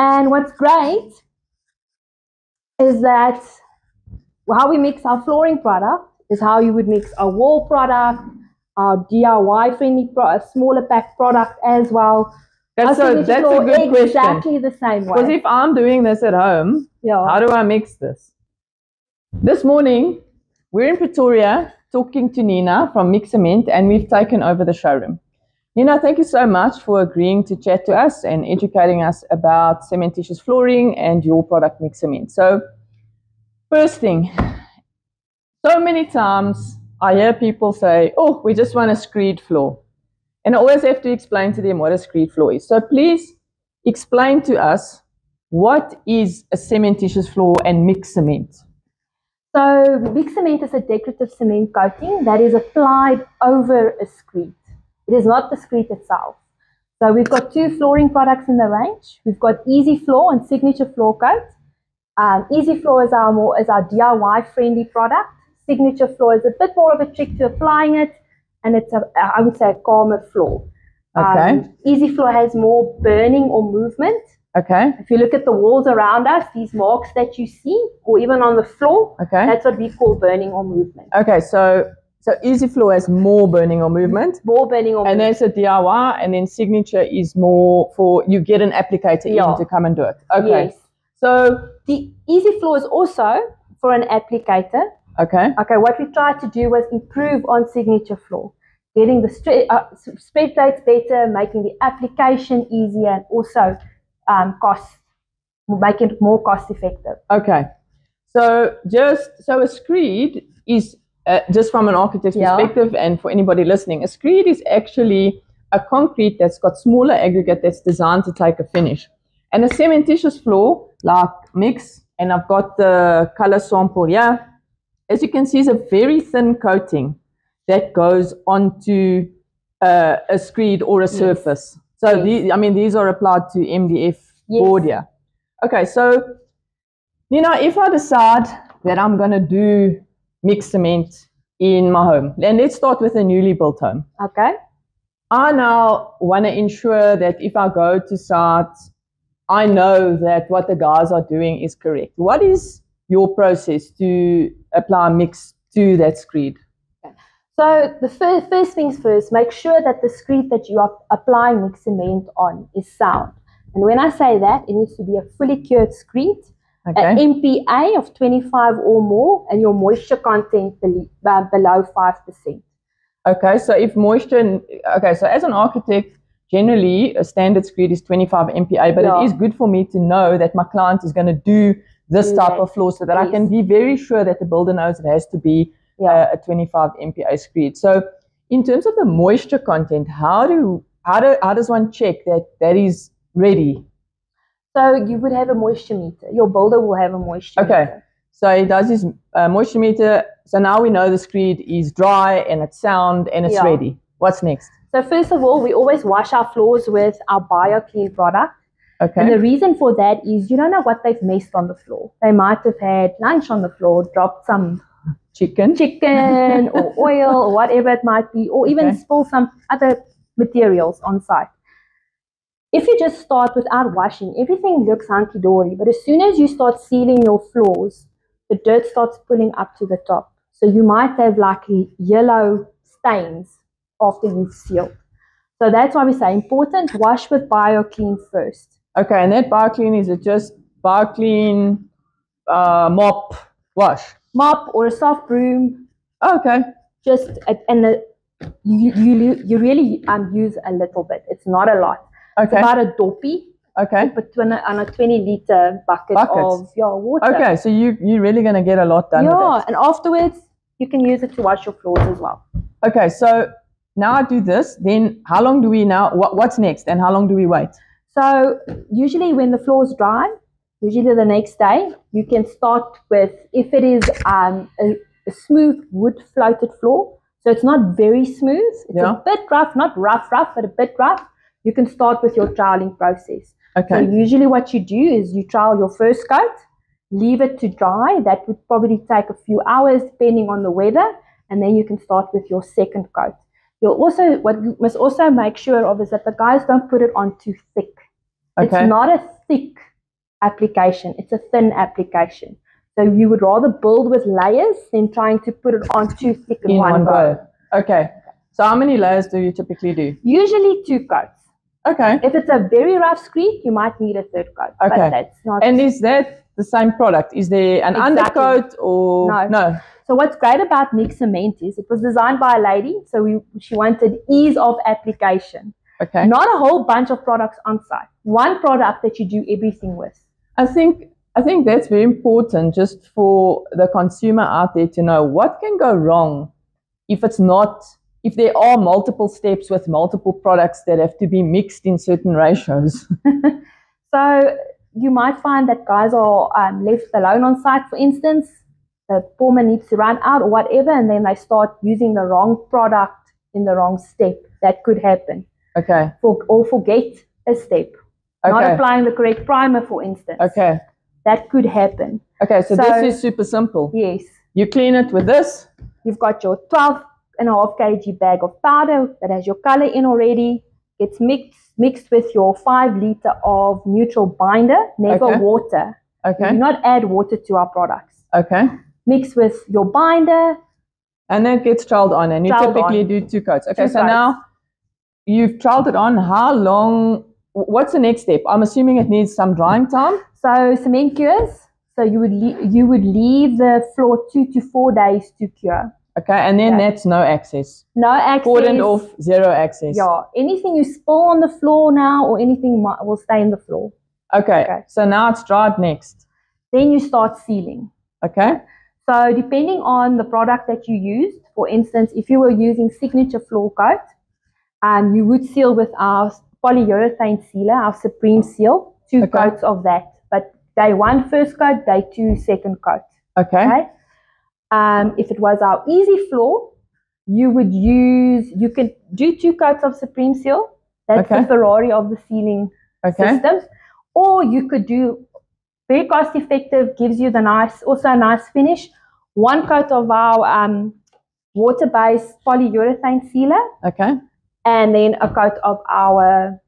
And what's great is that how we mix our flooring product is how you would mix a wall product, our DIY friendly smaller pack product as well. So that's a good question. Exactly the same way. Because if I'm doing this at home, how do I mix this? This morning, we're in Pretoria talking to Nina from Mixament, and we've taken over the showroom. Nina, thank you so much for agreeing to chat to us and educating us about cementitious flooring and your product Mixament. So, first thing, so many times I hear people say, oh, we just want a screed floor. And I always have to explain to them what a screed floor is. So please explain to us, what is a cementitious floor and mixed cement? So mixed cement is a decorative cement coating that is applied over a screed. It is not the screed itself. So we've got two flooring products in the range. We've got Easy Floor and Signature Floor Coat. Easy Floor is our DIY friendly product. Signature Floor is a bit more of a trick to applying it, and it's I would say a calmer floor. Okay. Easy Floor has more burning or movement. Okay. If you look at the walls around us, these marks that you see, or even on the floor, that's what we call burning or movement. Okay, so Easy Floor has more burning or movement. More burning or movement. And there's a DIY, and then Signature is more for, you get an applicator in to come and do it. Okay. Yes. So the Easy Floor is also for an applicator. Okay. Okay, what we tried to do was improve on Signature Floor, getting the spread plates better, making the application easier, and also making it more cost effective. Okay. So a screed is, just from an architect's perspective, and for anybody listening, a screed is actually a concrete that's got smaller aggregate that's designed to take a finish. And a cementitious floor, like Mix, and I've got the color sample here, as you can see, is a very thin coating that goes onto a screed or a surface. So these are applied to MDF board here. Okay, so if I decide that I'm going to do mixed cement in my home, and let's start with a newly built home. Okay. I now want to ensure that if I go to site, I know that what the guys are doing is correct. What is your process to apply mix to that screed? Okay. So the first things first, make sure that the screed that you are applying mixed cement on is sound. And when I say that, it needs to be a fully cured screed, an MPA of 25 or more, and your moisture content below 5%. Okay, so if moisture, so as an architect, generally a standard screed is 25 MPA, but it is good for me to know that my client is going to do this type of floor, so that I can be very sure that the builder knows it has to be a 25 MPA screed. So in terms of the moisture content, how does one check that is ready? So you would have a moisture meter. Your builder will have a moisture meter. So he does his moisture meter. So now we know the screed is dry and it's sound and it's ready. What's next? So first of all, we always wash our floors with our BioClean product. Okay. And the reason for that is you don't know what they've messed on the floor. They might have had lunch on the floor, dropped some chicken or oil or whatever it might be, or even spill some other materials on site. If you just start without washing, everything looks hunky-dory. But as soon as you start sealing your floors, the dirt starts pulling up to the top. So you might have like yellow stains after you've sealed. So that's why we say important, wash with BioClean first. Okay, and that BioClean, is it just BioClean mop wash? Mop or a soft broom. Okay. Just, and you really use a little bit. It's not a lot. Okay. It's about a doppie. Okay. But on a 20-liter bucket of water. Okay, so you're really going to get a lot done with it. And afterwards, you can use it to wash your floors as well. Okay, so now I do this, then how long do we what's next, and how long do we wait? So usually when the floor is dry, usually the next day, you can start with, if it is a smooth wood floated floor, so it's not very smooth, it's a bit rough, not rough, but a bit rough, you can start with your troweling process. Okay. So usually what you do is you trowel your first coat, leave it to dry. That would probably take a few hours depending on the weather, and then you can start with your second coat. What you must also make sure of is that the guys don't put it on too thick. Okay. It's not a thick application. It's a thin application. So you would rather build with layers than trying to put it on too thick in one go. Okay. So how many layers do you typically do? Usually 2 coats. Okay. If it's a very rough screed, you might need a 3rd coat. Okay. But that's not. And is that the same product? Is there an undercoat or no? So what's great about Mix Cement is it was designed by a lady, so she wanted ease of application. Okay. Not a whole bunch of products on site. One product that you do everything with. I think that's very important just for the consumer out there to know what can go wrong if there are multiple steps with multiple products that have to be mixed in certain ratios. So you might find that guys are left alone on site, for instance. The foreman needs to run out or whatever, and then they start using the wrong product in the wrong step. That could happen. Okay. Or forget a step. Okay. Not applying the correct primer, for instance. Okay. That could happen. Okay, so this is super simple. Yes. You clean it with this. You've got your 12.5 kg bag of powder that has your color in already. It's mixed with your 5 liter of neutral binder, never water. Okay. We do not add water to our products. Okay. Mix with your binder. And then it gets trialed on, and you typically do 2 coats. Okay, so now you've trialed it on. How long? What's the next step? I'm assuming it needs some drying time. So cement cures. So you would leave the floor 2 to 4 days to cure. Okay, and then that's no access. No access. Cordoned off, 0 access. Yeah, anything you spill on the floor now or anything will stay in the floor. Okay, so now it's dried next. Then you start sealing. Okay. So depending on the product that you used, for instance, if you were using Signature Floor Coat, you would seal with our polyurethane sealer, our Supreme Seal, 2 coats of that. But day 1 first coat, day 2 second coat. Okay. If it was our Easy Floor, you could do 2 coats of Supreme Seal. That's the Ferrari of the sealing systems. Or you could do, very cost effective, gives you also a nice finish, 1 coat of our water-based polyurethane sealer. Okay. And then a coat of our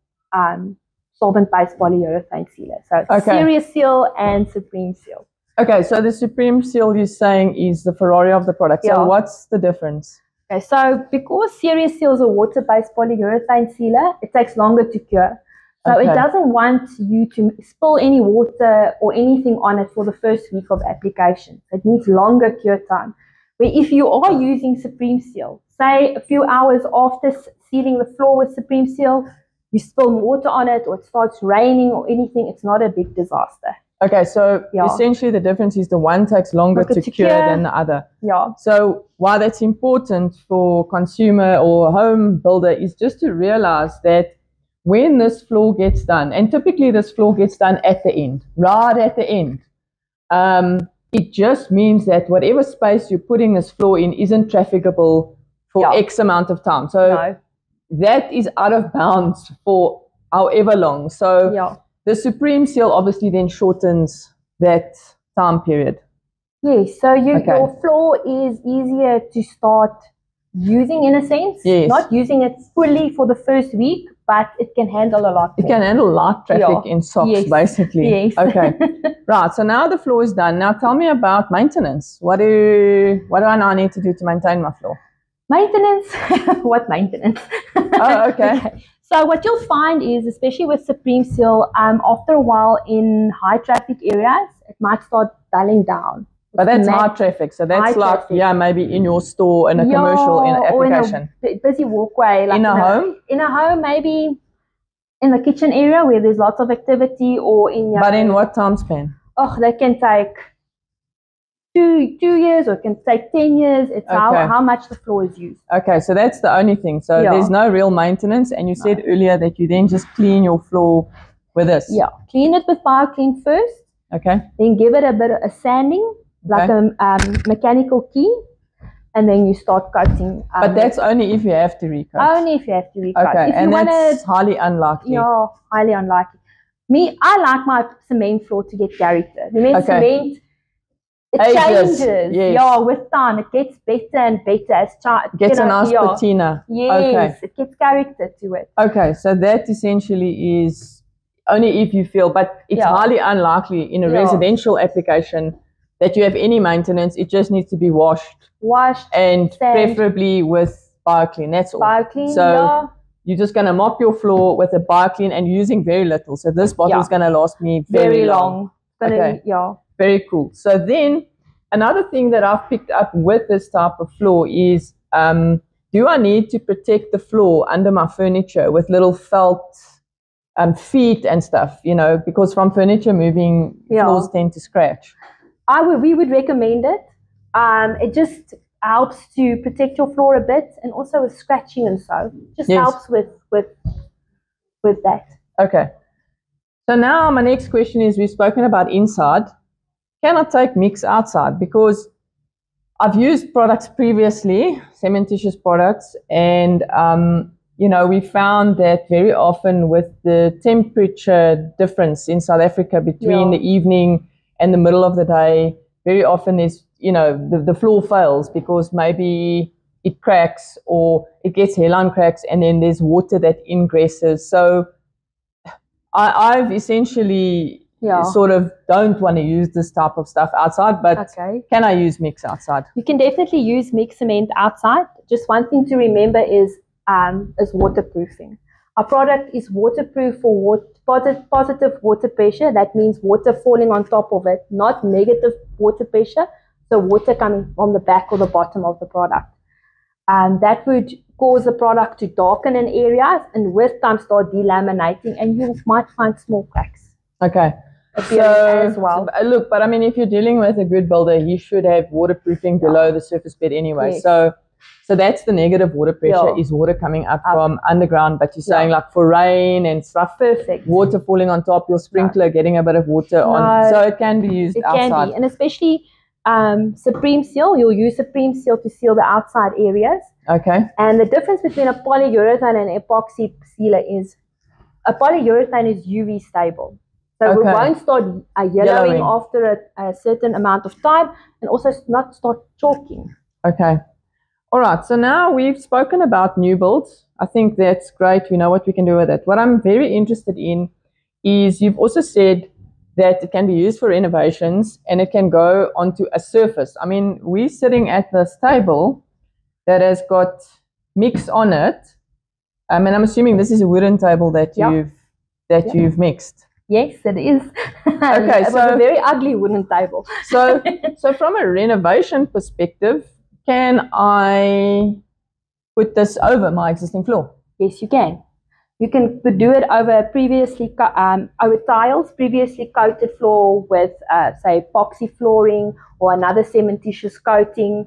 solvent-based polyurethane sealer. So Serious Seal and Supreme Seal. Okay, so the Supreme Seal you're saying is the Ferrari of the product. So what's the difference? Okay, so because Serious Seal is a water-based polyurethane sealer, it takes longer to cure. So it doesn't want you to spill any water or anything on it for the first week of application. It needs longer cure time. Where if you are using Supreme Seal, say a few hours after sealing the floor with Supreme Seal, you spill water on it or it starts raining or anything, it's not a big disaster. Okay, so essentially the difference is the one takes longer to cure than the other. Yeah. So why that's important for consumer or home builder is just to realize that when this floor gets done, and typically this floor gets done at the end, right at the end, it just means that whatever space you're putting this floor in isn't trafficable for X amount of time. So that is out of bounds for however long. So the Supreme Seal obviously then shortens that time period. Yes, so your floor is easier to start using in a sense. Yes. Not using it fully for the first week, but it can handle a lot more. It can handle light traffic in socks, basically. Yes. Okay. Right, so now the floor is done. Now tell me about maintenance. What do I now need to do to maintain my floor? Maintenance? What maintenance? Oh, okay. So what you'll find is, especially with Supreme Seal, after a while in high traffic areas, it might start dulling down. But that's high traffic, so that's like, maybe in your store, in a commercial, in an application. Or in a busy walkway. Like in a home? In a home, maybe in the kitchen area where there's lots of activity, or in your... But in what time span? Oh, that can take 2 years, or it can take 10 years. It's how much the floor is used. Okay, so that's the only thing. So there's no real maintenance, and you said earlier that you then just clean your floor with this. Yeah, clean it with BioClean first. Okay. Then give it a bit of a sanding, like a mechanical key, and then you start coating. But that's only if you have to recoat. Only if you have to recoat. Okay, if and that's highly unlikely. Yeah, highly unlikely. I like my cement floor to get character. Cement, it changes. Yes. Yeah, with time. It gets better and better as it gets a nice patina. Yes, it gets character to it. Okay, so that essentially is only if you feel, but it's highly unlikely in a residential application that you have any maintenance. It just needs to be washed and preferably with BioClean. That's all. BioClean, so you're just going to mop your floor with a BioClean and using very little. So this bottle is going to last me very long. Okay. Very cool. So then another thing that I've picked up with this type of floor is, do I need to protect the floor under my furniture with little felt feet and stuff, you know, because from furniture moving, floors tend to scratch? We would recommend it. It just helps to protect your floor a bit, and also with scratching and so. Just helps with that. Okay. So now my next question is, we've spoken about inside. Can I take mix outside? Because I've used products previously, cementitious products, and you know, we found that very often with the temperature difference in South Africa between the evening and the middle of the day, very often is, you know, the floor fails because maybe it cracks or it gets hairline cracks, and then there's water that ingresses. So I've essentially sort of don't want to use this type of stuff outside, but can I use mix outside? You can definitely use mix cement outside. Just one thing to remember is waterproofing. Our product is waterproof for positive water pressure. That means water falling on top of it, not negative water pressure. So water coming from the back or the bottom of the product. That would cause the product to darken in areas and with time start delaminating, and you might find small cracks. Okay. As well. Look, but I mean, if you're dealing with a good builder, he should have waterproofing below the surface bed anyway. Yes. So that's the negative water pressure is water coming up from underground. But you're saying like for rain and stuff, water falling on top, your sprinkler getting a bit of water on. So it can be used outside. It can be, and especially Supreme Seal. You'll use Supreme Seal to seal the outside areas. Okay. And the difference between a polyurethane and an epoxy sealer is a polyurethane is UV stable. So we won't start yellowing after a certain amount of time, and also not start chalking. Okay. All right. So now we've spoken about new builds. I think that's great. We know what we can do with it. What I'm very interested in is, you've also said that it can be used for renovations and it can go onto a surface. I mean, we're sitting at this table that has got mix on it. And I'm assuming this is a wooden table that you've mixed. Yes, it is. Okay, it was a very ugly wooden table. So from a renovation perspective, can I put this over my existing floor? Yes, you can. You can do it over over tiles, previously coated floor with, say, epoxy flooring or another cementitious coating.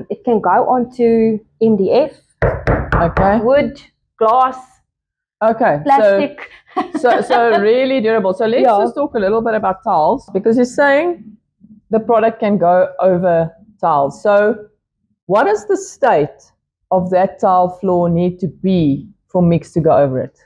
It can go onto MDF, wood, glass, plastic. So really durable. So let's just talk a little bit about tiles, because you're saying the product can go over tiles. So what does the state of that tile floor need to be for mix to go over it?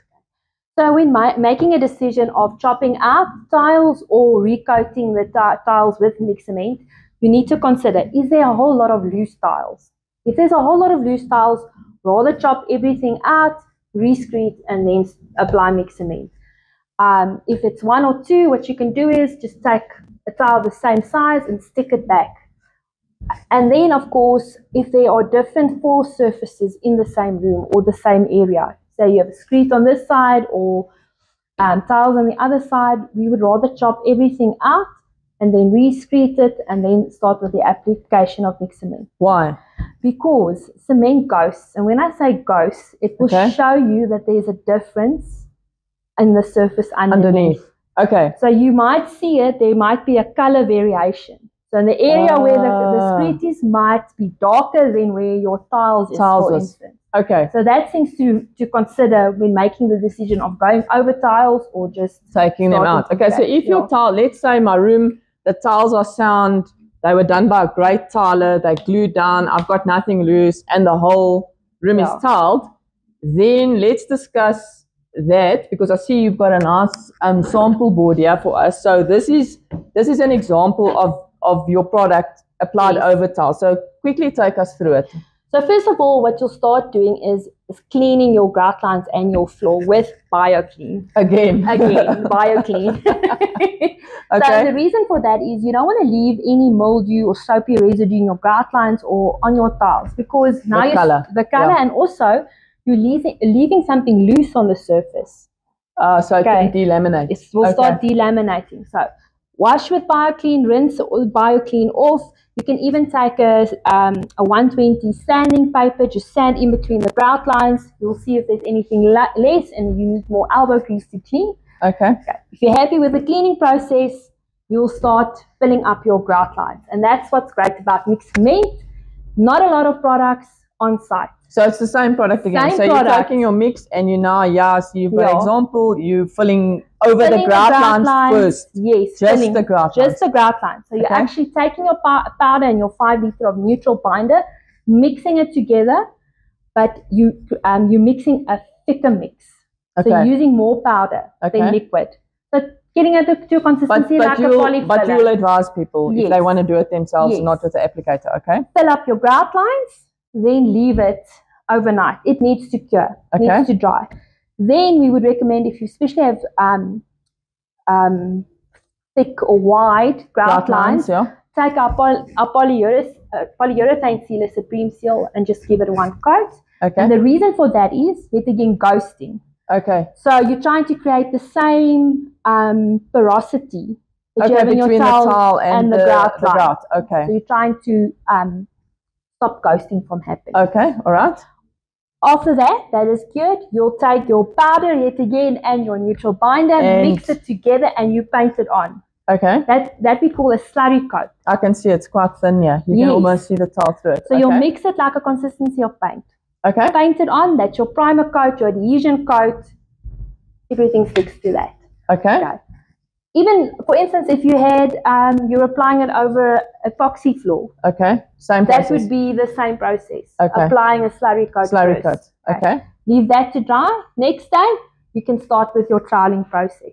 So when making a decision of chopping out tiles or recoating the tiles with mix cement, you need to consider, is there a whole lot of loose tiles? If there's a whole lot of loose tiles, rather chop everything out, rescreed, and then apply mix cement. If it's one or two, what you can do is just take a tile the same size and stick it back. And then, of course, if there are different floor surfaces in the same room or the same area, say you have a screed on this side or tiles on the other side, we would rather chop everything out and then rescreed it and then start with the application of mix cement. Why? Because cement ghosts, and when I say ghosts, it will show you that there's a difference in the surface underneath. Okay. So you might see it, there might be a color variation. So in the area where the screed is might be darker than where your tiles is, for instance. Okay. So that's things to consider when making the decision of going over tiles or just taking them out. Okay, so if your tile, let's say my room, the tiles are sound, they were done by a great tiler, they glued down, I've got nothing loose, and the whole room is tiled, then let's discuss that, because I see you've got a nice sample board here for us. So this is an example of your product applied over tile. So quickly take us through it. So first of all, what you'll start doing is cleaning your grout lines and your floor with BioClean. Again, BioClean. Okay. So the reason for that is you don't want to leave any mildew or soapy residue in your grout lines or on your tiles, because now the color, and also you're leaving something loose on the surface. So it can delaminate. It will start delaminating. So wash with BioClean, rinse BioClean off. You can even take a 120 sanding paper, just sand in between the grout lines. You'll see if there's anything less and you need more elbow grease to clean. Okay. If you're happy with the cleaning process, you'll start filling up your grout lines. And that's what's great about Mix Cement. Not a lot of products on site. So it's the same product again. You're taking your mix and you now, for example, you're filling over the grout lines first. Yes. Just the grout lines. Just the grout lines. So you're actually taking your powder and your 5 liter of neutral binder, mixing it together, but you're mixing a thicker mix. So you're using more powder than liquid. So getting it to consistency like a polyfiller. But you'll advise people if they want to do it themselves, not with the applicator, okay? Fill up your grout lines, then leave it overnight. It needs to cure, needs to dry. Then we would recommend, if you especially have thick or wide grout lines, take our polyurethane sealer, Supreme Seal, and just give it one coat. And the reason for that is, yet again, ghosting. So you're trying to create the same porosity that you have in your towel and the grout line. So you're trying to stop ghosting from happening. All right. After that is cured, you'll take your powder yet again and your neutral binder, mix it together, and you paint it on. That we call a slurry coat. I can see it's quite thin here. You can almost see the tile through it. So you'll mix it like a consistency of paint. Paint it on. That's your primer coat, your adhesion coat. Everything sticks to that. Even, for instance, if you had, you're applying it over epoxy floor. Same process. That would be the same process. Applying a slurry coat first. Leave that to dry. Next day, you can start with your trialing process.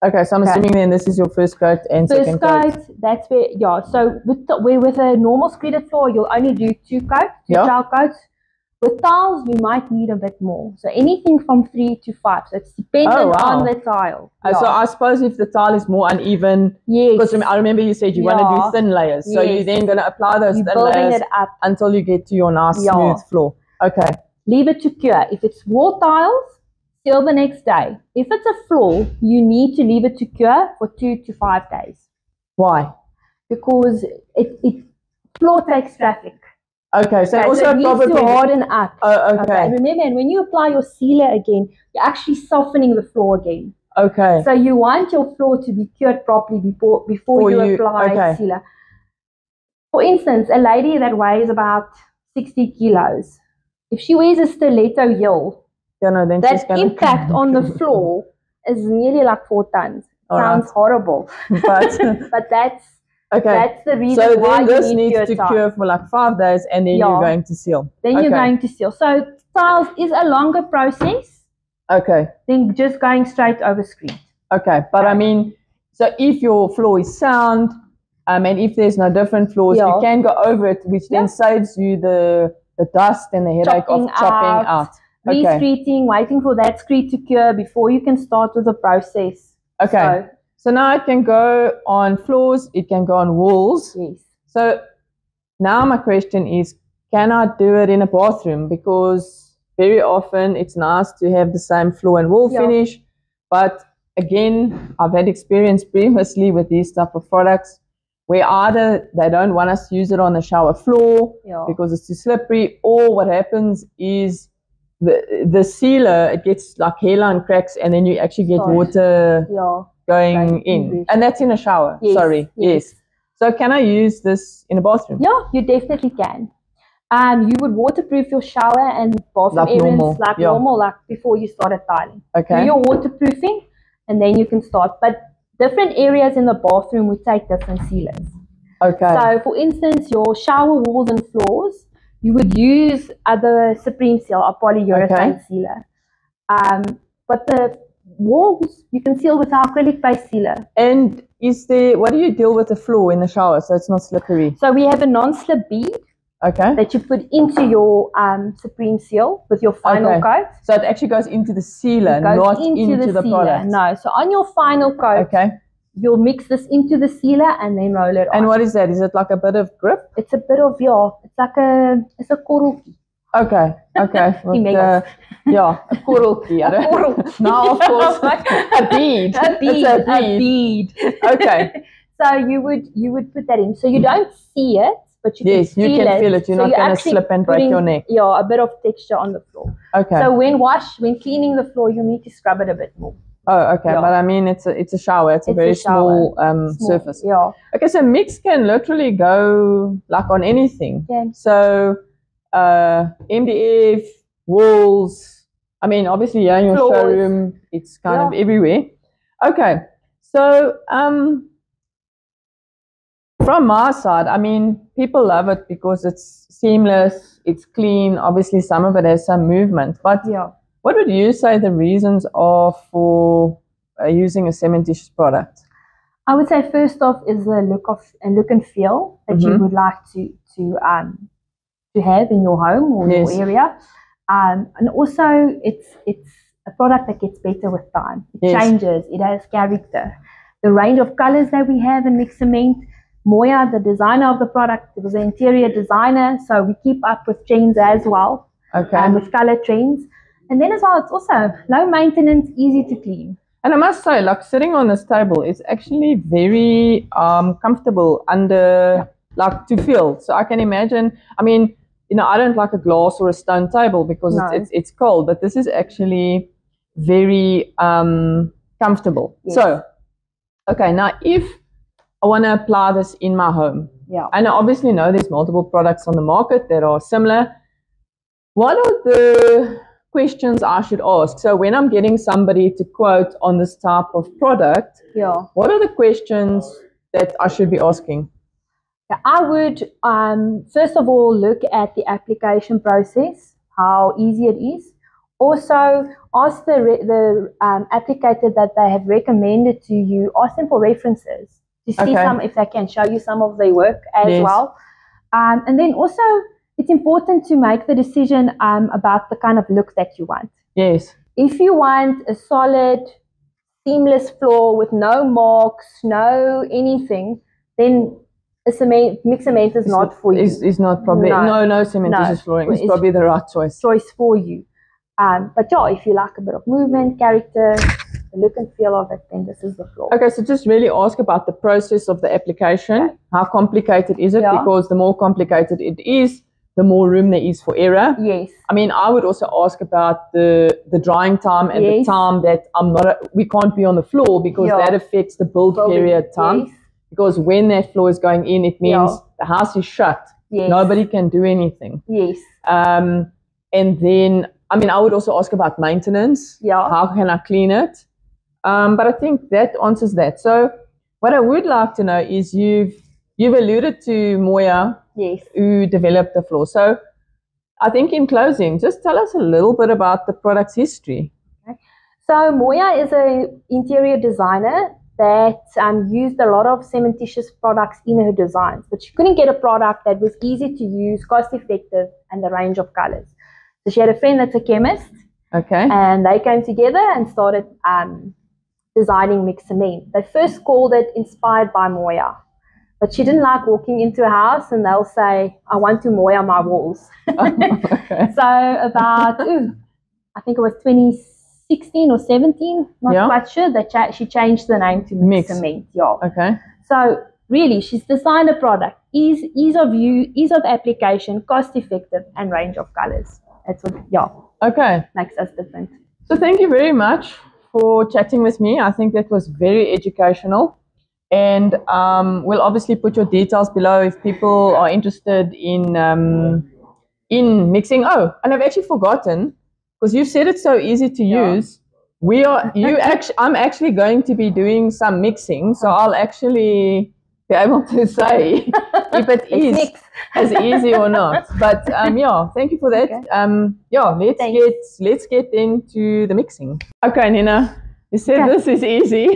So I'm assuming then this is your first coat and second coat. First coat, that's where, so with a normal screeded floor, you'll only do 2 coats, 2 trial coats. With tiles, you might need a bit more. So anything from 3 to 5. So it's dependent on the tile. So I suppose if the tile is more uneven, because I remember you said you want to do thin layers. So you're then going to apply those thin layers it up until you get to your nice smooth floor. Leave it to cure. If it's wall tiles, seal the next day. If it's a floor, you need to leave it to cure for 2 to 5 days. Why? Because floor takes traffic. So also it needs to harden up. And remember, and when you apply your sealer again, you're actually softening the floor again. So you want your floor to be cured properly before you apply sealer. For instance, a lady that weighs about 60 kilos, if she wears a stiletto heel, then that impact on the floor is nearly like 4 tons. Sounds horrible. But that's the reason why this needs to cure for like 5 days, and then you're going to seal. You're going to seal. So tiles is a longer process than just going straight over screen. But I mean, so if your floor is sound, and if there's no different floors, you can go over it, which then saves you the dust and the headache of chopping out. Re-screeting, waiting for that screed to cure before you can start with the process. So now it can go on floors, it can go on walls. So now my question is, can I do it in a bathroom? Because very often it's nice to have the same floor and wall finish. But again, I've had experience previously with these type of products where either they don't want us to use it on the shower floor because it's too slippery, or what happens is the sealer, it gets like hairline cracks, and then you actually get water going in. And that's in a shower. Yes. So can I use this in a bathroom? Yeah, you definitely can. You would waterproof your shower and bathroom areas like normal, like before you started tiling. Do your waterproofing, and then you can start. But different areas in the bathroom would take different sealers. So for instance, your shower walls and floors, you would use other Supreme Seal or polyurethane sealer. But the walls, you can seal with our acrylic-based sealer. And what do you deal with the floor in the shower so it's not slippery? So we have a non-slip bead. Okay. that you put into your Supreme seal with your final coat. So it actually goes into the sealer, not into the product. No. So on your final coat, you'll mix this into the sealer and then roll it on. And what is that? Is it like a bit of grip? It's a bit of, it's a korreltjie. Okay. A korreltjie. Now, of course, a bead. A bead. Okay. So you would put that in. So you don't see it, but you can feel it. Yes, you can feel it. You're not going to slip and break your neck. Yeah, a bit of texture on the floor. Okay. So when cleaning the floor, you need to scrub it a bit more. Oh, okay. Yeah. But I mean, it's a shower. It's a very small surface. Yeah. Okay, so mix can literally go like on anything. Yeah. So MDF, walls. I mean, obviously, in your showroom, it's kind of everywhere. Okay. So from my side, I mean, people love it because it's seamless, it's clean. Obviously, some of it has some movement. But what would you say the reasons are for using a cementitious product? I would say first off is the look and feel that you would like to have in your home or your area, and also it's a product that gets better with time. It changes. It has character. The range of colors that we have in Mix Cement. Moya, the designer of the product, was an interior designer, so we keep up with trends as well. Okay. With color trends. And then as well, it's also low maintenance, easy to clean. And I must say, like sitting on this table is actually very comfortable like to feel. So I can imagine, I mean, I don't like a glass or a stone table because it's cold, but this is actually very comfortable. Yes. So, okay, now if I want to apply this in my home. Yeah. And I obviously know there's multiple products on the market that are similar. What are the questions I should ask? So when I'm getting somebody to quote on this type of product, what are the questions that I should be asking? I would, first of all, look at the application process, how easy it is. Also, ask the applicator that they have recommended to you, ask them for references. To see if they can show you some of their work as well. And then also, it's important to make the decision about the kind of look that you want. Yes. If you want a solid, seamless floor with no marks, no anything, then Mix Cement is not for you. It's not probably, no cementitious flooring. It's probably the right choice for you. But if you like a bit of movement, character, the look and feel of it, then this is the floor. Okay, so just really ask about the process of the application. Okay. How complicated is it? Because the more complicated it is, the more room there is for error. Yes. I mean, I would also ask about the drying time and the time that we can't be on the floor because that affects the build period time. Yes. Because when that floor is going in, it means the house is shut. Yes. Nobody can do anything. Yes. And then, I mean, I would also ask about maintenance. Yeah. How can I clean it? But I think that answers that. So what I would like to know is you've alluded to Moya, who developed the floor. So I think in closing, just tell us a little bit about the product's history. Okay. So Moya is an interior designer that used a lot of cementitious products in her designs, but she couldn't get a product that was easy to use, cost effective, and the range of colors. So she had a friend that's a chemist. Okay. And they came together and started designing Mix Cement. They first called it Inspired by Moya, but she didn't like walking into a house and they'll say, I want to Moya my walls. Okay. So about, I think it was 2016 or 17, not quite sure, that she changed the name to Mix Cement. Yeah. Okay. So really, she's designed a product, ease of use, ease of application, cost effective, and range of colors. That's what, makes us different. So thank you very much for chatting with me. I think that was very educational. And we'll obviously put your details below if people are interested in mixing. Oh, and I've actually forgotten, because you've said it's so easy to use. I'm actually going to be doing some mixing, so I'll actually be able to say if it is as easy or not. But thank you for that. Okay. Let's get into the mixing. Okay, Nina, you said this is easy.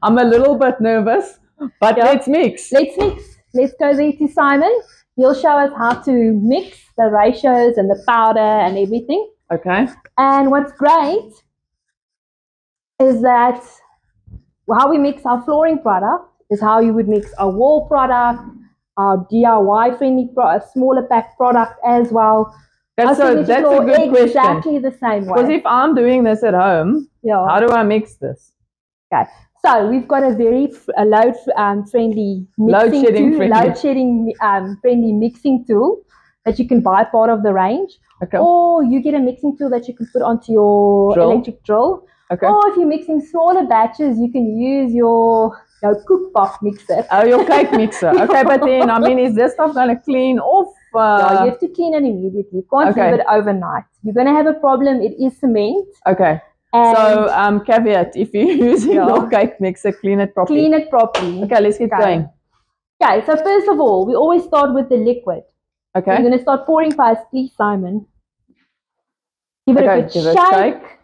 I'm a little bit nervous, but let's mix. Let's mix. let's go there to Simon. He'll show us how to mix the ratios and the powder and everything. Okay. And what's great is that how we mix our flooring product is how you would mix a wall product, our DIY friendly smaller pack product as well. That's a good question. Exactly the same way. Because if I'm doing this at home, how do I mix this? Okay. So we've got a very load-friendly load-shedding friendly mixing tool that you can buy part of the range. Okay. Or you get a mixing tool that you can put onto your electric drill. Okay. Or if you're mixing smaller batches, you can use your cookbook mixer. Oh, your cake mixer. Okay, but then, I mean, is this stuff going to clean off? Yeah, you have to clean it immediately. You can't leave it overnight. You're going to have a problem. It is cement. Okay. So, caveat, if you're using your cake mixer, clean it properly. Clean it properly. Okay, let's get going. Okay, so first of all, we always start with the liquid. Okay. So you're going to start pouring first, please, Simon. Give it a good shake.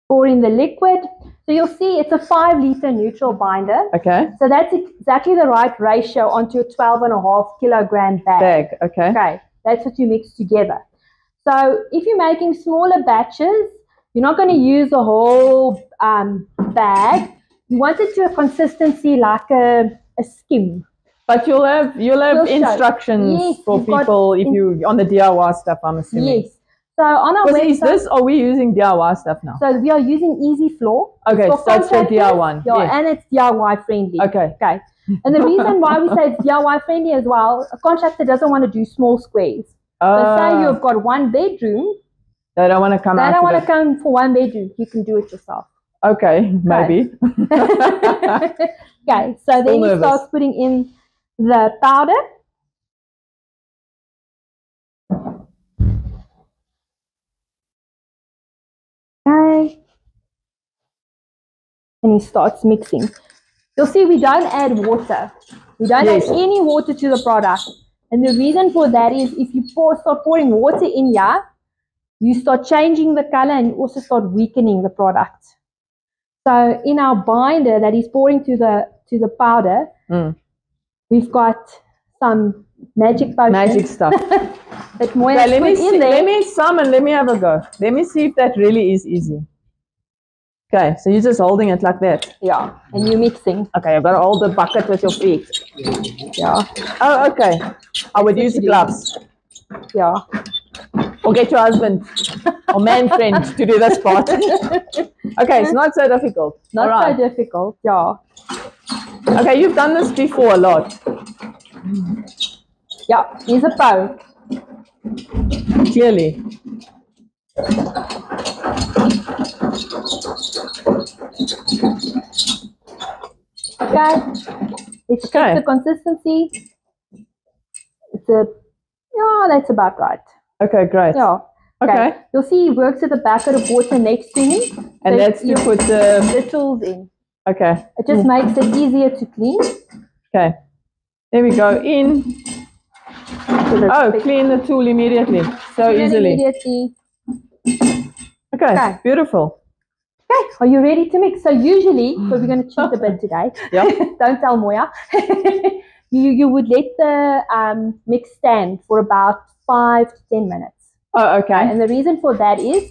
Pour in the liquid. So you'll see it's a 5-liter neutral binder. Okay. So that's exactly the right ratio onto a 12.5 kilogram bag. Okay. Okay, that's what you mix together. So if you're making smaller batches, you're not going to use the whole bag. You want it to a consistency like a skim. But you'll have instructions for people if you on the DIY stuff, I'm assuming. Yes. So on our website, are we using DIY stuff now? So we are using Easy Floor. Okay, so it's for DIY. Yeah, and it's DIY friendly. Okay. And the reason why we say it's DIY friendly as well, a contractor doesn't want to do small squares. So say you've got 1 bedroom. They don't want to come They don't want to come for 1 bedroom. You can do it yourself. Okay, maybe. Okay, so then you start putting in the powder. Okay. And he starts mixing. You'll see we don't add water. We don't add any water to the product. And the reason for that is if you start pouring water in here, you start changing the color and you also start weakening the product. So in our binder that is pouring to the powder, we've got some magic potion. Magic stuff. That let me have a go. Let me see if that really is easy. Okay, so you're just holding it like that. Yeah, and you're mixing. Okay, you've got to hold the bucket with your feet. Yeah. Oh, okay. I would use gloves. Yeah. Or get your husband or man friend to do this part. Okay, it's not so difficult. Not so difficult, yeah. Okay, you've done this before a lot. Yeah, here's a poke. Clearly. Okay, let's check the consistency. That's about right. Okay, great. Yeah. Okay. You'll see he works at the back of the water next to me. And that's to put the tools in. Okay. It just makes it easier to clean. Okay. There we go. In. Clean the tool immediately. So easily. Immediately. Okay. Beautiful. Okay. Are you ready to mix? So usually, so we're going to cheat a bit today. Yeah. Don't tell Moya. You would let the mix stand for about 5 to 10 minutes. Oh, okay. And the reason for that is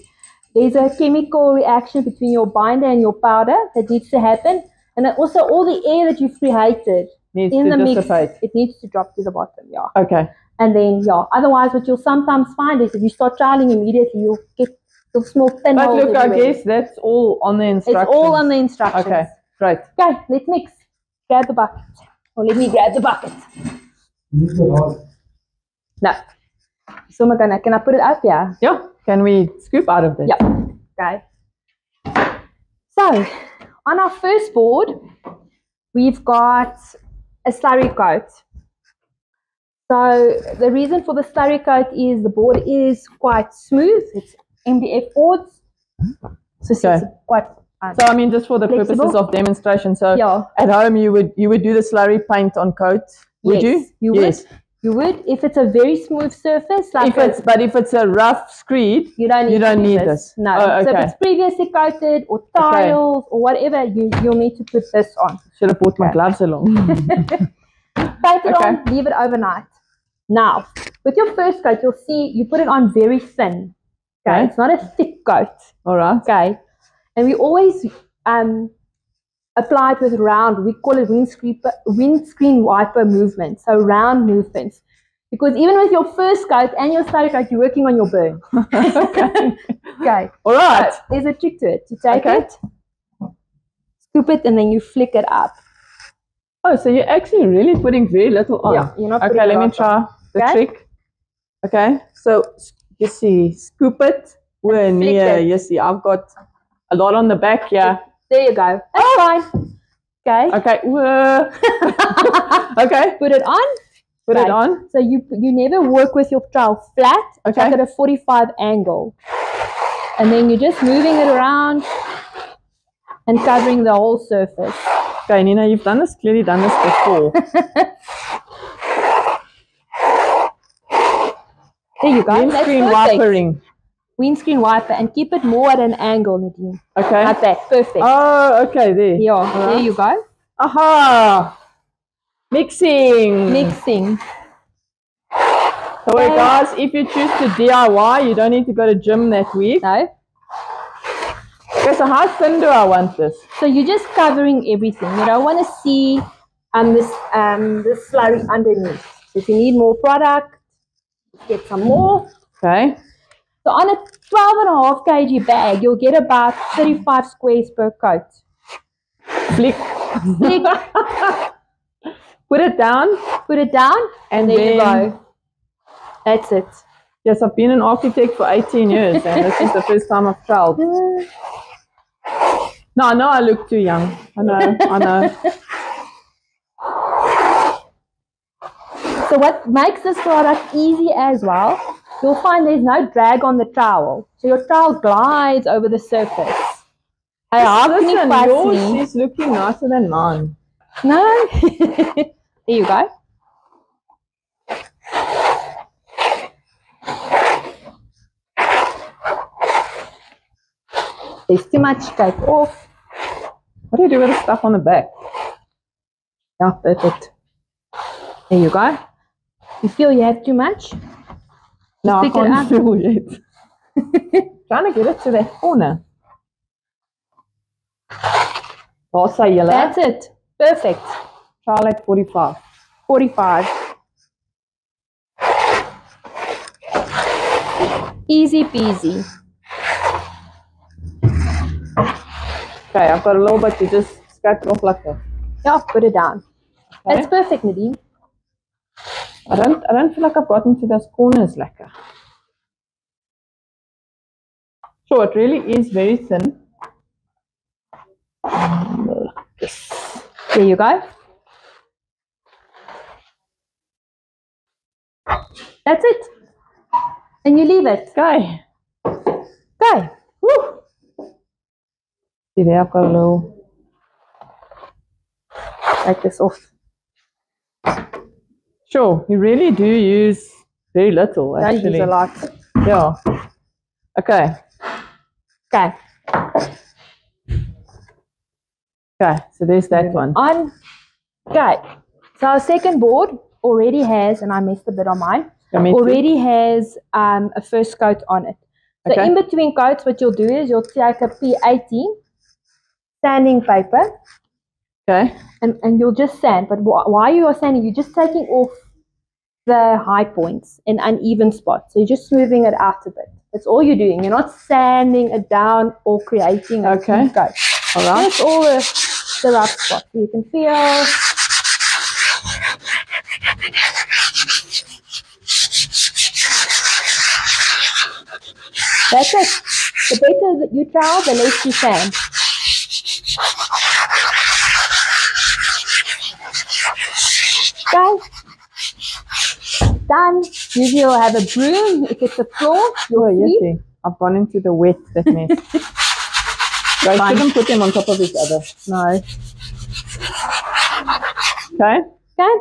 there's a chemical reaction between your binder and your powder that needs to happen. And also all the air that you've created needs in to the dissipate. Mix, it needs to drop to the bottom. Yeah. Okay. And then, otherwise what you'll sometimes find is if you start trialing immediately, you'll get the small thin holes. But look, everywhere. I guess that's all on the instructions. It's all on the instructions. Okay, great. Okay, let's mix. Grab the bucket. Or let me grab the bucket. No. So can I put it up here? Yeah. Can we scoop out of this? Yeah. Okay. So, on our first board, we've got a slurry coat. So, the reason for the slurry coat is the board is quite smooth. It's MDF boards. So, it's quite so I mean, just for the purposes of demonstration. So at home, you would do the slurry paint on coat. Would you? You would. You would, if it's a very smooth surface, like if it's a rough screed, you don't need this. No. Oh, okay. So if it's previously coated or tiles or whatever, you'll need to put this on. Should have brought my gloves along. Paint it on, leave it overnight. Now, with your first coat, you'll see you put it on very thin. Okay, it's not a thick coat. All right. Okay, and we always apply it with round. We call it windscreen wiper movements. So round movements, because even with your first coat and your starter coat, you're working on your burn. Okay. All right. So there's a trick to it. You take it, scoop it, and then you flick it up. Oh, so you're actually really putting very little on. Yeah, you're not. Okay, let me try the trick. Okay, so you see, scoop it. We're near. You see, I've got a lot on the back here. There you go. That's fine. Okay. Okay. Okay. Put it on. Put it on. So you never work with your trowel flat. Okay. Like at a 45 angle, and then you're just moving it around and covering the whole surface. Okay, Nina, you've clearly done this before. There you go. Windscreen wipering. Windscreen wiper, and keep it more at an angle, Nadine. Okay. Like that. Perfect. Oh, okay, there. Yeah, there you go. Aha! Mixing. So guys, if you choose to DIY, you don't need to go to gym that week. No. Okay, so how thin do I want this? So you're just covering everything. You don't want to see this slurry underneath. So if you need more product, get some more. Okay. So on a 12.5 kg bag, you'll get about 35 squares per coat. Flick. Put it down. And there you go. That's it. Yes, I've been an architect for 18 years and this is the first time I've tried. No, I know I look too young. I know. So what makes this product easy as well, you'll find there's no drag on the trowel. So your trowel glides over the surface. Yours is looking nicer than mine. No. There you go. There's too much, take off. What do you do with the stuff on the back? Yeah, perfect. There you go. You feel you have too much? No, I can't feel it. Trying to get it to that corner. That's it. Perfect. Try like 45. 45. Easy peasy. Okay, I've got a little bit to just scratch off like that. Yeah, put it down. Okay. That's perfect, Nadine. I don't feel like I've gotten to those corners lekker. Sure, it really is very thin. There you go. That's it. And you leave it. Okay. Woo. See there, I've got a little. Take this off. Sure, you really do use very little actually. Don't use a lot. Yeah. Okay. Okay, so there's that one. Okay, so our second board already has, and I messed a bit on mine, already has a first coat on it. So in between coats, what you'll do is you'll take a P18 sanding paper. Okay. And you'll just sand. But while you are sanding, you're just taking off the high points and uneven spots. So you're just smoothing it out a bit. That's all you're doing. You're not sanding it down or creating a coat. All right. That's all the rough spots. You can feel. That's it. The better that you trowel, the less you sand. Okay. Done. Usually you'll have a broom. If it's a floor, you'll I've gone into the wet, that mess. So I shouldn't put them on top of each other. No. Okay. Okay.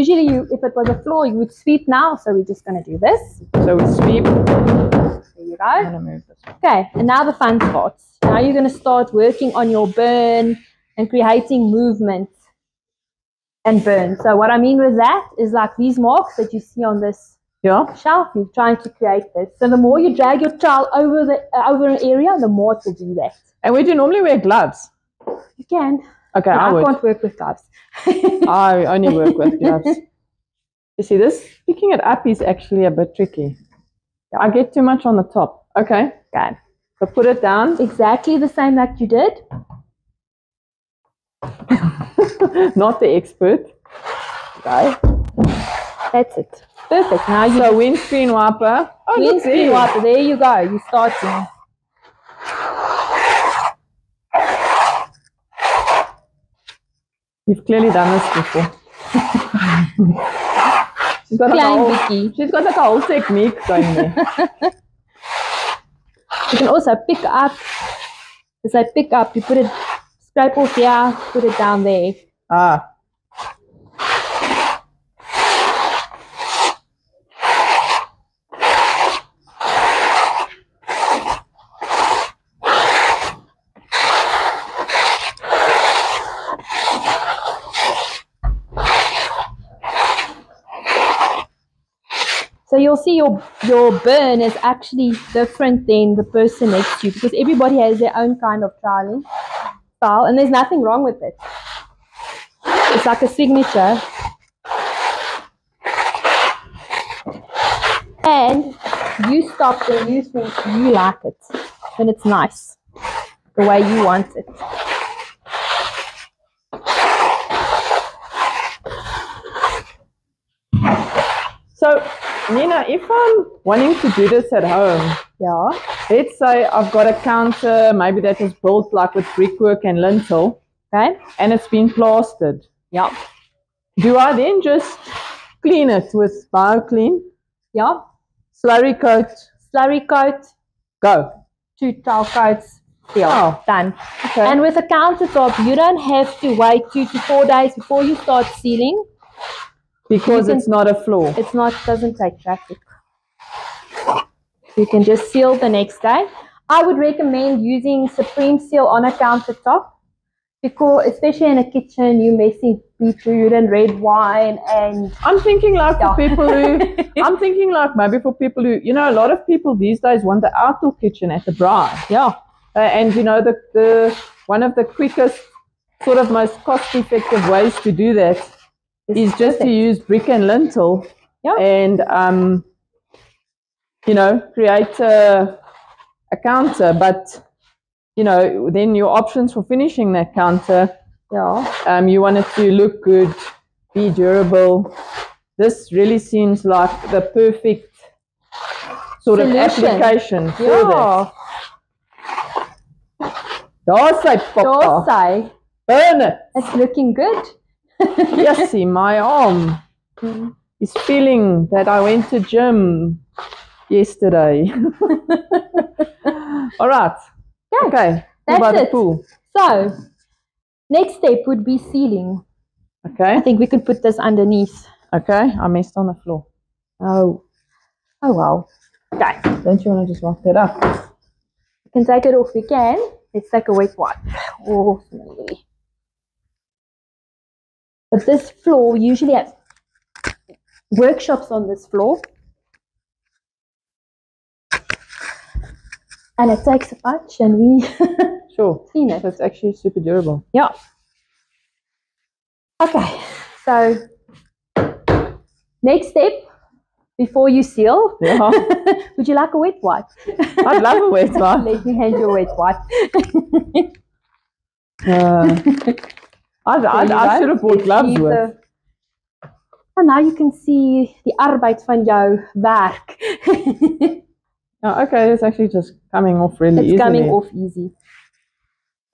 Usually, if it was a floor, you would sweep now. So we're just going to do this. So we sweep. There you go. I'm gonna move this one. Okay, and now the fun starts. Now you're going to start working on your burn and creating movement and burn. So what I mean with that is like these marks that you see on this shelf, you're trying to create this. So the more you drag your trowel over an area, the more it will do that. And would you normally wear gloves? You can. Okay, I would. can't work with gloves. I only work with gloves. You see, this picking it up is actually a bit tricky. I get too much on the top. Okay. Okay. So put it down. Exactly the same that you did. Not the expert. Okay. That's it. Perfect. Now you. So windscreen wiper. Oh, windscreen wiper. There you go. You're starting. You've clearly done this before. She's got like a whole technique going there. You can also pick up. As I pick up, you put it, scrape off here, put it down there. Ah. So you'll see your burn is actually different than the person next to you because everybody has their own kind of troweling style and there's nothing wrong with it. It's like a signature. And you stop when you think you like it. And it's nice. The way you want it. So, Nina, if I'm wanting to do this at home, let's say I've got a counter, maybe that was built like with brickwork and lintel, okay, and it's been plastered. Yeah. Do I then just clean it with BioClean? Yeah. Slurry coat. Slurry coat. Go. 2 towel coats. Yeah, done. Okay. And with a countertop, you don't have to wait 2 to 4 days before you start sealing. Because it's not a floor. It's not, doesn't take traffic. You can just seal the next day. I would recommend using Supreme Seal on a countertop because, especially in a kitchen, you're mixing beetroot and red wine and. I'm thinking like for people who. I'm thinking like maybe for people who, you know, a lot of people these days want the outdoor kitchen at the braai. Yeah. And you know the one of the quickest, sort of most cost-effective ways to do that. Is just to use brick and lintel and, you know, create a counter. But, you know, then your options for finishing that counter, you want it to look good, be durable. This really seems like the perfect sort of application for that. Dorsai. Burn it. It's looking good. Yes, see, my arm is feeling that I went to gym yesterday. All right. Okay. That's it. Pool? So, next step would be sealing. Okay. I think we could put this underneath. Okay. I messed on the floor. Oh well. Okay. Don't you want to just wipe that up? You can take it off. We can. Let's take a wet wipe. Oh, smelly. But this floor, we usually have workshops on this floor. And it takes a bunch and we clean it. So it's actually super durable. Yeah. Okay. So next step, before you seal, would you like a wet wipe? I'd love a wet wipe. Let me hand you a wet wipe. I should have bought gloves with. And now you can see the arbeid van jou werk. Okay, it's actually just coming off really easily. It's coming off easy.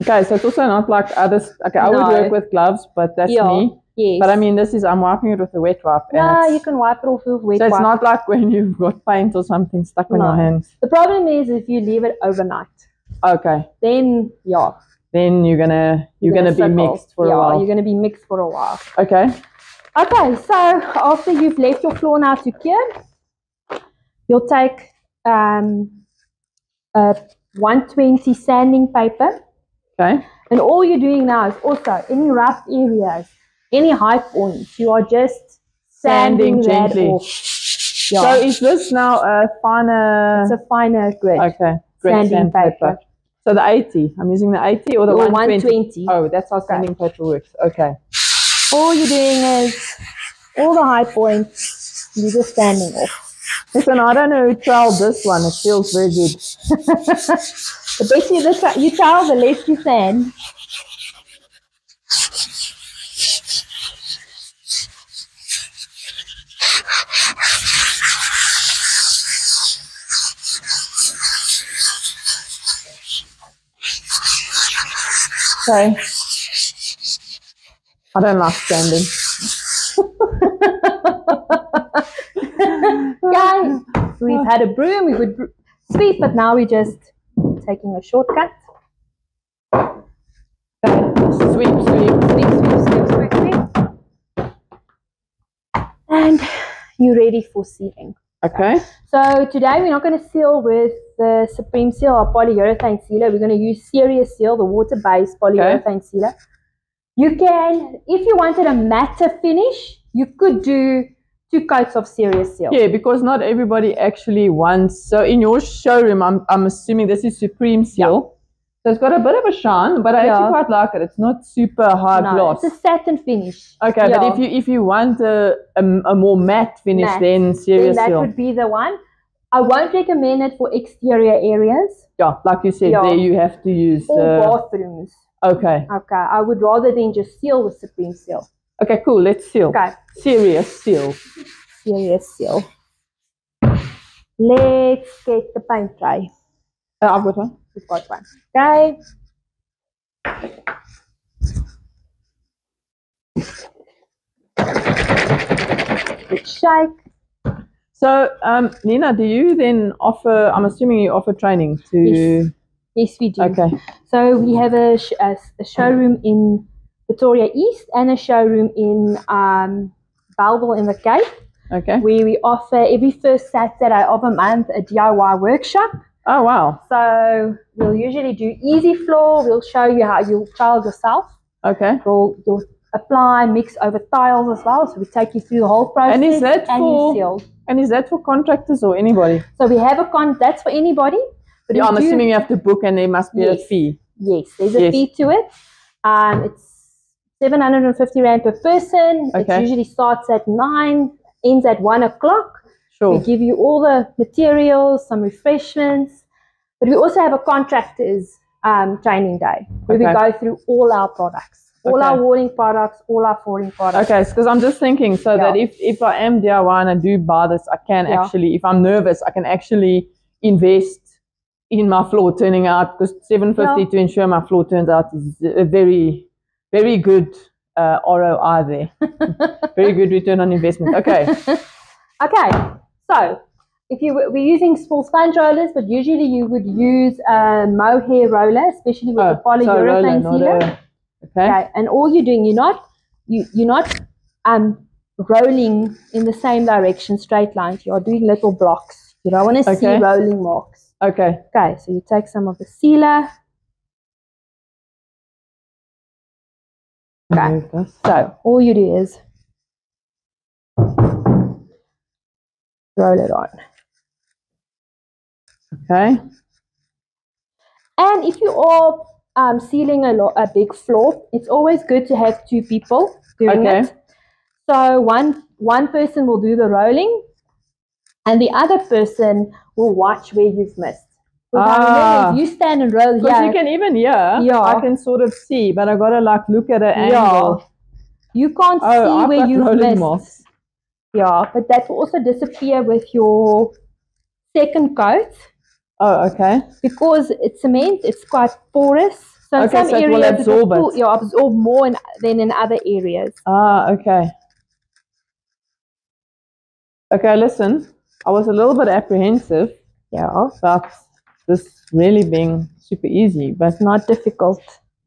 Okay, so it's also not like others. Okay, I would work with gloves, but that's me. Yes. But I mean, I'm wiping it with a wet wipe. No, you can wipe it off with wet wipe. So it's not like when you've got paint or something stuck on your hands. The problem is if you leave it overnight. Okay. Then Then you're gonna be mixed for a while. You're gonna be mixed for a while. Okay. Okay, so after you've left your floor now to cure, you'll take a 120 sanding paper. Okay. And all you're doing now is also any rough areas, any high points, you are just sanding gently. that off. Yeah. So is this now a finer? It's a finer grit. Okay. Grit sandpaper. So the 80. I'm using the 80 or the 120? Oh, that's how sanding paper works. Okay. All you're doing is all the high points, you're just sanding off. Listen, I don't know who trialed this one. It feels very good. The better you trial, the less you sand. Okay. I don't like sanding. Guys, we've had a broom, we would sweep, but now we're just taking a shortcut. Sweep, sweep. Sweep, sweep, sweep, sweep, sweep. And you're ready for sealing. Okay. So today we're not going to seal with the Supreme Seal or polyurethane sealer. We're going to use Serious Seal, the water-based polyurethane sealer. You can, if you wanted a matte finish, you could do 2 coats of Serious Seal. Yeah, because not everybody actually wants. So in your showroom, I'm assuming this is Supreme Seal. Yeah. So it's got a bit of a shine, but I actually quite like it. It's not super hard gloss. It's a satin finish. Okay, but if you want a more matte finish, then Serious Seal. That would be the one. I won't recommend it for exterior areas. Yeah, like you said, there you have to use bathrooms. Okay. Okay, I would rather than just seal with Supreme Seal. Okay, cool. Let's seal. Okay. Serious Seal. Serious Seal. Let's get the paint tray. I've got one. We've got one. Okay. Good shake. So, Nina, do you then offer, I'm assuming you offer training to... Yes, we do. Okay. So we have a showroom in Pretoria East and a showroom in Bellville in the Cape. Okay. Where we offer every first Saturday of a month a DIY workshop. Oh, wow. So we'll usually do easy floor. We'll show you how you'll tile yourself. Okay. You'll apply, mix over tiles as well. So we take you through the whole process. And is that for contractors or anybody? So we have that's for anybody. But I'm assuming you have to book and there must be a fee. Yes, there's a fee to it. It's 750 Rand per person. Okay. It usually starts at 9, ends at 1 o'clock. Sure. We give you all the materials, some refreshments. But we also have a contractors training day where we go through all our products. All our walling products, all our flooring products. Okay, because I'm just thinking that if I am DIY and I do buy this, I can actually, if I'm nervous, I can actually invest in my floor turning out, because 750 to ensure my floor turns out is a very, very good ROI there. Very good return on investment. Okay. Okay, so we're using small sponge rollers, but usually you would use a mohair roller, especially with the polyurethane sealer. Okay, and all you're doing, you're not rolling in the same direction, straight lines. You are doing little blocks. You don't want to see rolling marks. Okay. Okay, so you take some of the sealer. Okay, so all you do is roll it on. Okay. And if you are sealing a big floor, it's always good to have 2 people doing it. So one person will do the rolling, and the other person will watch where you've missed. If you stand and roll, because you can even I can sort of see, but I gotta look at an angle. You can't see where you've missed. Yeah, but that will also disappear with your second coat. Oh, okay. Because it's cement, it's quite porous. So in some areas it will absorb absorb more than in other areas. Ah, okay. Okay, listen, I was a little bit apprehensive. Yeah. About this really being super easy, but it's not difficult.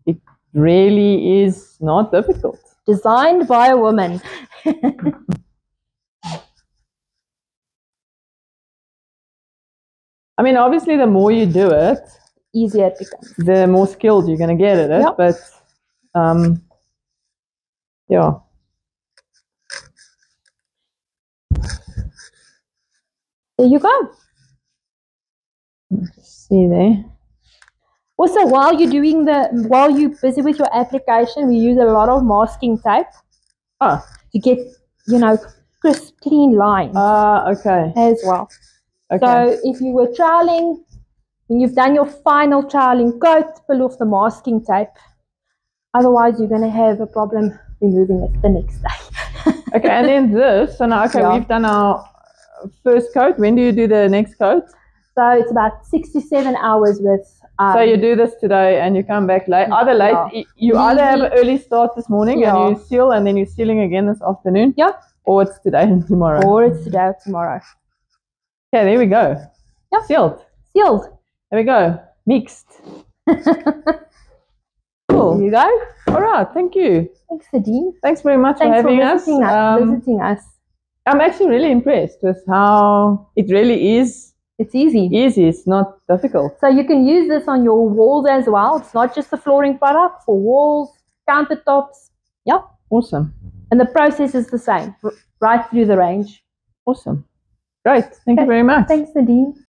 It really is not difficult. Designed by a woman. I mean, obviously, the more you do it, easier it becomes. The more skilled you're going to get at it. Yep. But, yeah. There you go. Just see there. Also, while you're busy with your application, we use a lot of masking tape to get, crisp, clean lines. Okay. As well. Okay. So if you were trialing, when you've done your final trialing coat, pull off the masking tape. Otherwise, you're going to have a problem removing it the next day. Okay, and then this. So now, we've done our first coat. When do you do the next coat? So it's about 6 to 7 hours with... so you do this today and you come back late. Either late, you either have an early start this morning and you seal, and then you're sealing again this afternoon. Yeah. Or it's today and tomorrow. Okay, there we go. Yeah. Sealed. There we go. Mixed. Cool. There you go. All right. Thank you. Thanks, Nadine. Thanks very much for having us. Visiting us. I'm actually really impressed with how it really is. It's easy. It's not difficult. So you can use this on your walls as well. It's not just a flooring product, for walls, countertops. Yeah. Awesome. And the process is the same, right through the range. Awesome. Great. Thank you very much. Thanks, Nadine.